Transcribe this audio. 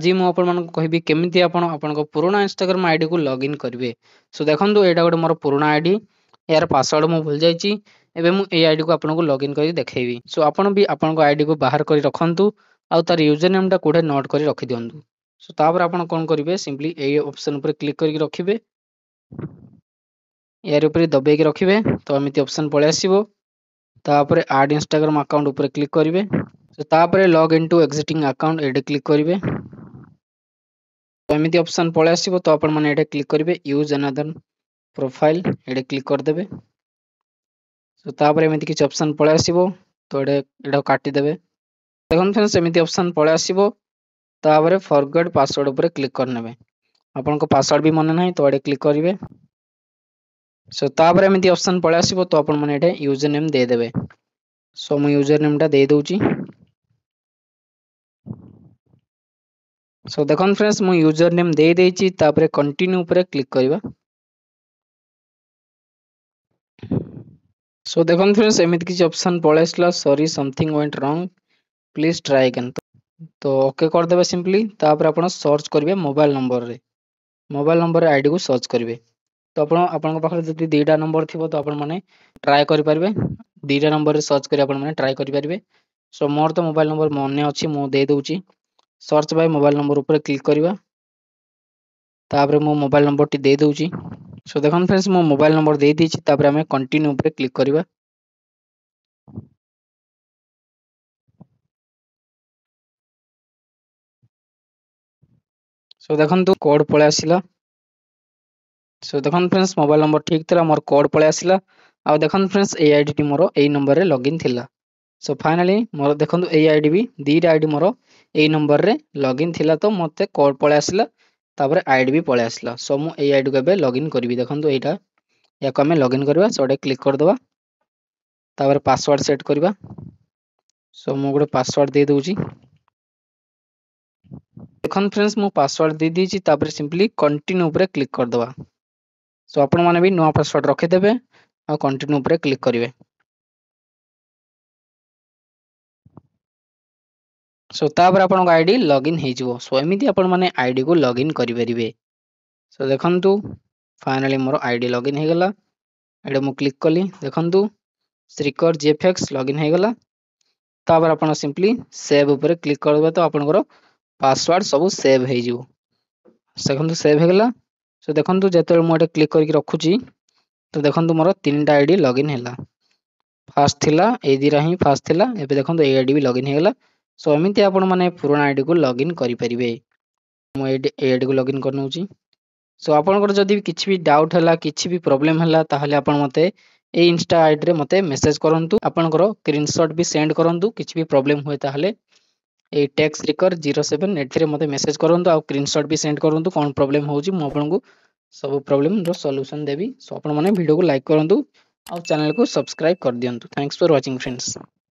जी मु आपण मानक कहबी केमिति आपण आपनको पुराना इंस्टाग्राम आईडी को लॉगिन करिवे। सो देखंतु एटा गोटे मोर पुराना आईडी यार पासवर्ड मु भूल जाईची। एबे मु ए आईडी को आपनको लॉगिन करी देखैबी। सो आपण भी आपनको आईडी को बाहर करी रखंतु आ तार यूजर नेम टा कोठे नोट करी रखि दियंतु। सो तापर आपण कोन करिवे सिंपली ए ऑप्शन ऊपर क्लिक करी रखिबे। यार ऊपर दबे के रखिबे तो एमिति ऑप्शन पळे आसीबो। तापर ऐड इंस्टाग्राम अकाउंट ऊपर क्लिक करिवे। सो तापर लॉग इनटू एग्जिटिंग अकाउंट एडे क्लिक करिवे। तो एमिति ऑप्शन पळे आसीबो तो आपण माने एडे क्लिक करिवे यूज अनदर प्रोफाइल एडे क्लिक कर देबे। सो तापर एमिति किछ ऑप्शन पळे आसीबो तो एडे एडा काटी देबे। देखन फ्रेंड्स एमिति ऑप्शन पळे आसीबो तापर फॉरगेट पासवर्ड ऊपर क्लिक कर नेबे। आपनको पासवर्ड भी मन नाही तो एडे क्लिक करिवे। सो तापर एमिति ऑप्शन पळे आसीबो तो आपण माने एडे यूजर नेम दे देबे। सो मु यूजर नेम टा दे दोची। सो देखन फ्रेंड्स मु यूजर नेम दे देची तापर कंटिन्यू ऊपर क्लिक करबा। सो देखन फ्रेंड्स एमिति किछ ऑप्शन पळे आसला sorry something went wrong please try again. तो ओके कर देबे सिंपली। तापर आपण सर्च करबे मोबाइल नंबर रे आईडी को सर्च करबे। तो आपण आपन पाखरे जति दीटा नंबर थिबो तो आपण माने ट्राई करि परबे। दीटा नंबर रे सर्च करि आपण माने ट्राई करि परबे। सो मोर तो मोबाइल नंबर मने अछि मु दे दोची। सर्च बाय मोबाइल नंबर ऊपर क्लिक करबा। तापर मो मोबाइल नंबर टी दे दोची। सो देखन फ्रेंड्स मो मोबाइल नंबर दे दीची तापर हमें कंटिन्यू ऊपर क्लिक करबा। सो देखन तो कोड पळे आसिला। सो देखन फ्रेंड्स मोबाइल नंबर ठीक थिला मोर कोड पळे आसिला। आ देखन फ्रेंड्स ए आईडी टी मोर ए नंबर रे लॉगिन थिला। सो फाइनली मोर देखन ए आईडी भी दीटा आईडी मोर ए नंबर रे लॉगिन थिला तो मते कोड पळे आसिला तापर आईडी भी पळे आसिला। सो मु ए आईडी को बे लॉगिन करबी। देखन तो एटा या को हमें लॉगिन करबा सोडे क्लिक कर दबा। तापर पासवर्ड सेट करबा। सो मु गोटे पासवर्ड दे दोची। देखन फ्रेंड्स मु पासवर्ड दे दीची तापर सिंपली कंटिन्यू ऊपर क्लिक कर दबा। सो आपण माने भी नुवा पासवर्ड रखि देबे आ कंटिन्यू ऊपर क्लिक करिवे। सो तापर आपण आईडी लॉगिन हे जिवो। सो एमिति आपण माने आईडी को लॉगिन करि परिबे। सो देखंतु फाइनली मोर आईडी लॉगिन हे गला। एडे मु क्लिक कली देखंतु श्रीकर जीएफएक्स लॉगिन हे गला। तापर आपण सिंपली सेव ऊपर क्लिक करबे तो आपनकर पासवर्ड सब सेव हे जिवो। देखंतु सेव हे गला। सो देखंतु जेते मु एडे क्लिक करके रखुची तो देखंतु मोर तीनटा आईडी लॉगिन हेला। फास्ट थिला ए दिरा ही फास्ट थिला एबे देखंतु ए आईडी भी लॉगिन हे गला। सो एमिति आपण माने पुराना आईडी को लॉगिन करि परिबे। मु ए आईडी को लॉगिन करनोची। सो आपनकर जदि किछि भी डाउट हला किछि भी प्रॉब्लम हला ताहले आपण मते ए इंस्टा आईडी रे मते मेसेज करंतु। आपनकर स्क्रीनशॉट भी सेंड करंतु किछि भी प्रॉब्लम होय ताहले ए टेक्स रिकर 07 एथिरे मते मेसेज करंतु आ स्क्रीनशॉट भी सेंड करंतु कोन प्रॉब्लम होउची मु आपनकु सब प्रॉब्लम रो सॉल्यूशन देबी। सो आपण माने वीडियो को लाइक करंतु और चैनल को सब्सक्राइब कर दियंतु। Thanks for watching friends.